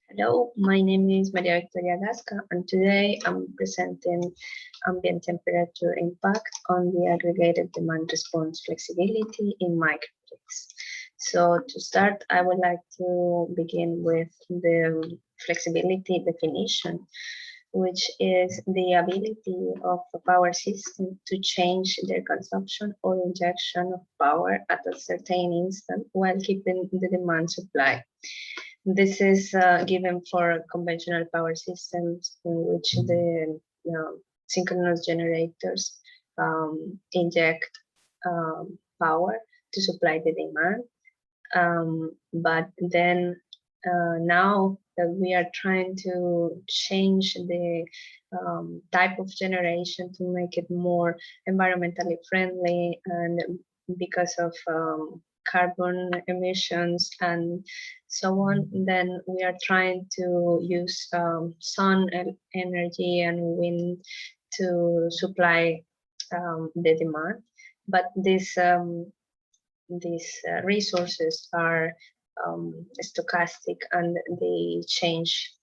Hello, my name is Maria Victoria Gasca, and today I'm presenting ambient temperature impact on the aggregated demand response flexibility in microgrids. So to start, I would like to begin with the flexibility definition, which is the ability of a power system to change their consumption or injection of power at a certain instant while keeping the demand supply. This is given for conventional power systems in which the synchronous generators inject power to supply the demand. But then now that we are trying to change the type of generation to make it more environmentally friendly, and because of carbon emissions and so on, then we are trying to use sun energy and wind to supply the demand. But these resources are stochastic and they change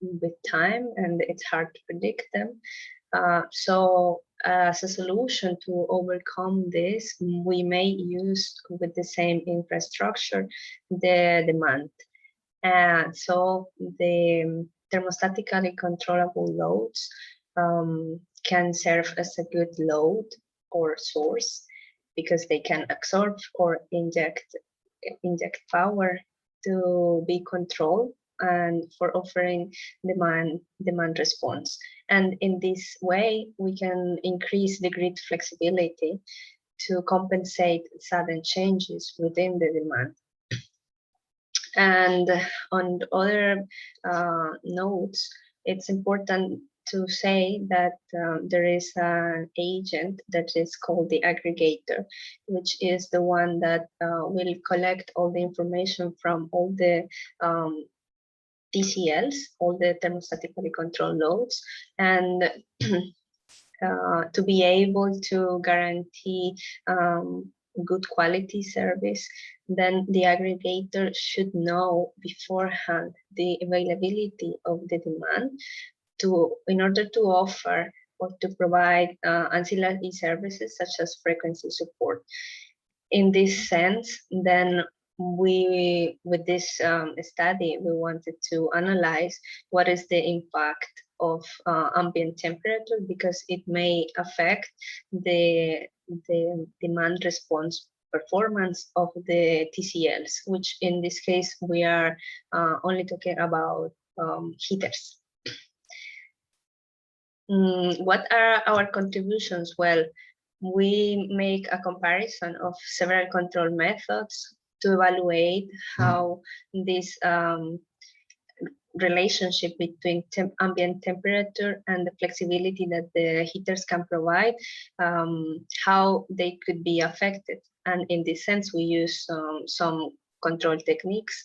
with time, and it's hard to predict them. So as a solution to overcome this, we may use with the same infrastructure the demand. And so the thermostatically controllable loads can serve as a good load or source because they can absorb or inject power to be controlled and for offering demand response. And in this way, we can increase the grid flexibility to compensate sudden changes within the demand. And on other notes, it's important to say that there is an agent that is called the aggregator, which is the one that will collect all the information from all the TCLs, all the thermostatically controlled loads, and to be able to guarantee good quality service, then the aggregator should know beforehand the availability of the demand in order to offer or to provide ancillary services such as frequency support. In this sense, then with this study, we wanted to analyze what is the impact of ambient temperature, because it may affect the demand response performance of the TCLs, which in this case we are only talking about heaters. What are our contributions? Well, we make a comparison of several control methods to evaluate how this relationship between ambient temperature and the flexibility that the heaters can provide, how they could be affected. And in this sense, we use some control techniques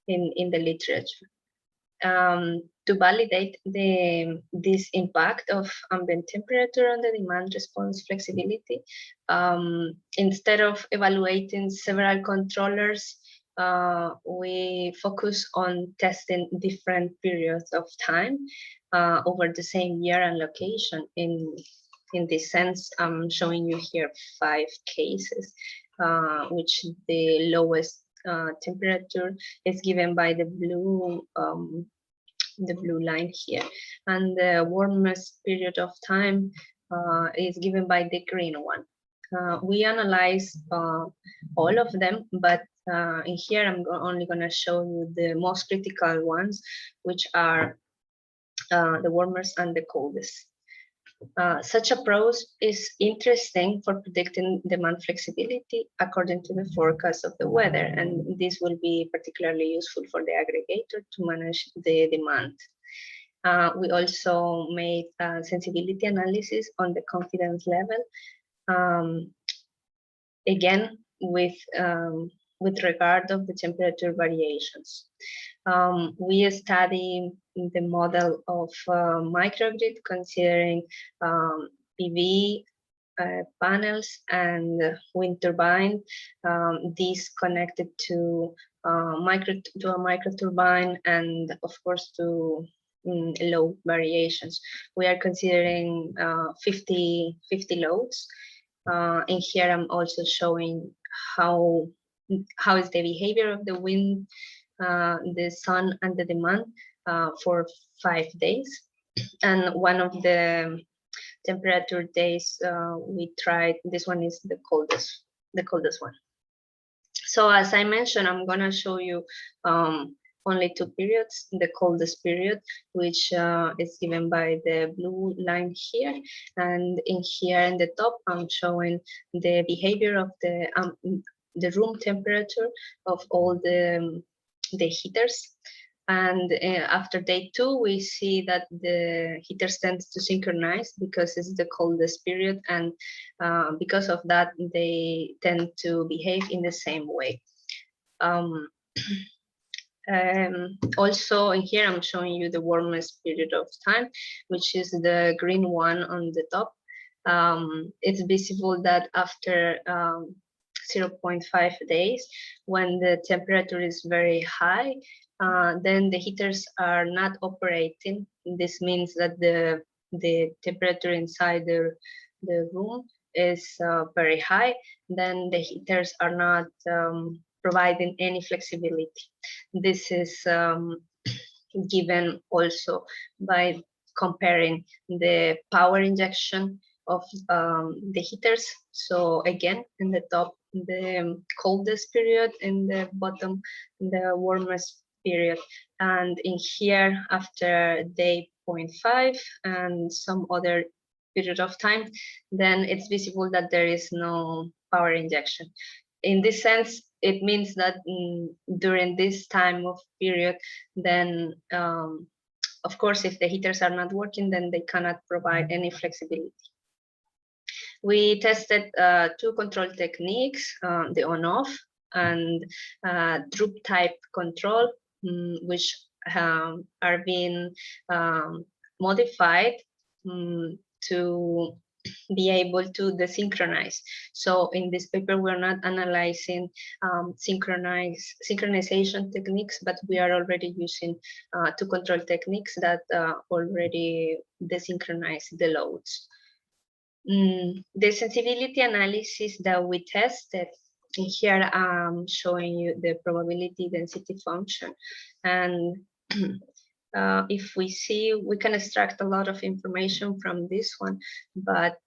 in the literature. To validate this impact of ambient temperature on the demand response flexibility, instead of evaluating several controllers, we focus on testing different periods of time over the same year and location. In this sense, I'm showing you here 5 cases, which the lowest temperature is given by the blue line here, and the warmest period of time is given by the green one. We analyze all of them, but in here I'm only going to show you the most critical ones, which are the warmest and the coldest. Such approach is interesting for predicting demand flexibility according to the forecast of the weather, and this will be particularly useful for the aggregator to manage the demand. We also made a sensibility analysis on the confidence level, again with regard of the temperature variations. We study the model of microgrid considering PV panels and wind turbine, these connected to to a micro turbine, and of course to load variations. We are considering 50 loads. In here, I'm also showing how is the behavior of the wind, the sun, and the demand for 5 days. And one of the temperature days we tried, this one is the coldest one. So as I mentioned, I'm gonna show you only 2 periods, the coldest period, which is given by the blue line here, and in here in the top, I'm showing the behavior of the room temperature of all the heaters. And after day 2, we see that the heaters tend to synchronize because it's the coldest period, and because of that, they tend to behave in the same way. Also in here, I'm showing you the warmest period of time, which is the green one on the top. It's visible that after 0.5 days, when the temperature is very high, then the heaters are not operating. This means that the temperature inside the room is very high. Then the heaters are not providing any flexibility. This is given also by comparing the power injection of the heaters. So again, in the top, the coldest period, in the bottom, the warmest period. And in here, after day 0.5 and some other period of time, then it's visible that there is no power injection. In this sense, it means that during this time of period, then of course, if the heaters are not working, then they cannot provide any flexibility. We tested 2 control techniques, the on-off and droop type control, which are being modified to be able to desynchronize. So in this paper, we're not analyzing synchronization techniques, but we are already using 2 control techniques that already desynchronize the loads. The sensibility analysis that we tested, here I'm showing you the probability density function. And if we see, we can extract a lot of information from this one, but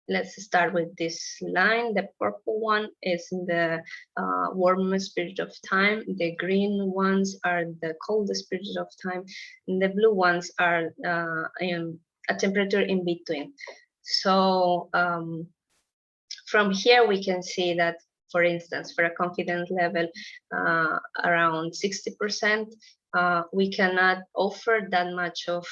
let's start with this line. The purple one is the warmest period of time. The green ones are the coldest period of time. And the blue ones are a temperature in between. So from here, we can see that, for instance, for a confidence level around 60%, we cannot offer that much of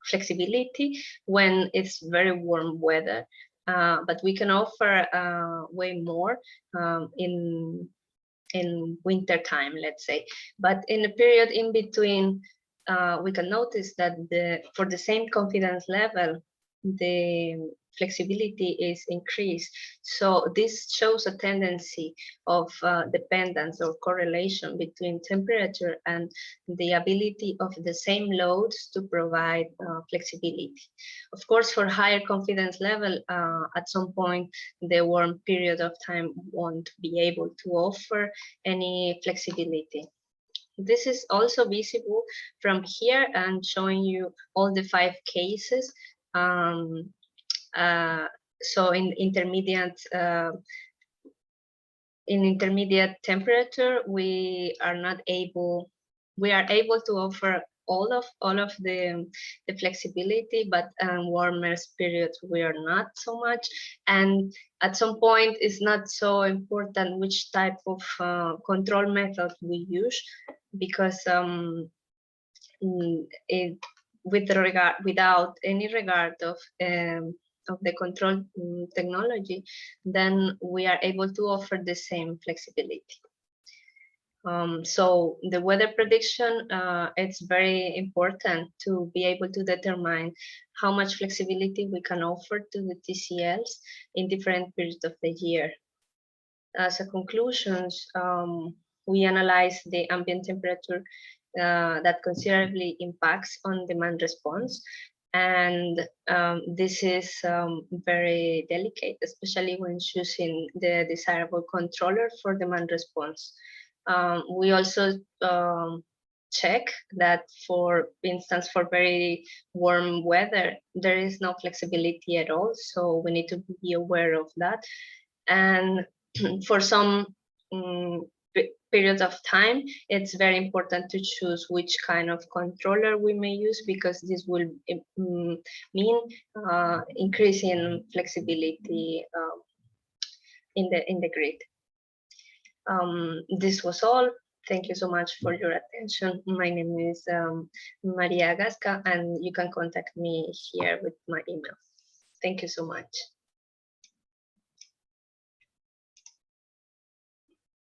flexibility when it's very warm weather, but we can offer way more in winter time, let's say. But in the period in between, we can notice that for the same confidence level, the flexibility is increased. So this shows a tendency of dependence or correlation between temperature and the ability of the same loads to provide flexibility. Of course, for higher confidence level, at some point, the warm period of time won't be able to offer any flexibility. This is also visible from here and showing you all the 5 cases. So in intermediate temperature, we are able to offer all of the flexibility, but warmest periods we are not so much. And at some point, it's not so important which type of control method we use, because without any regard of the control technology, then we are able to offer the same flexibility. So the weather prediction, it's very important to be able to determine how much flexibility we can offer to the TCLs in different periods of the year. as a conclusions, we analyze the ambient temperature that considerably impacts on demand response. And this is very delicate, especially when choosing the desirable controller for demand response. We also check that, for instance, for very warm weather, there is no flexibility at all. So we need to be aware of that. And for some periods of time, it's very important to choose which kind of controller we may use, because this will mean increasing flexibility in the grid. This was all. Thank you so much for your attention. My name is Maria Gasca, and you can contact me here with my email. Thank you so much.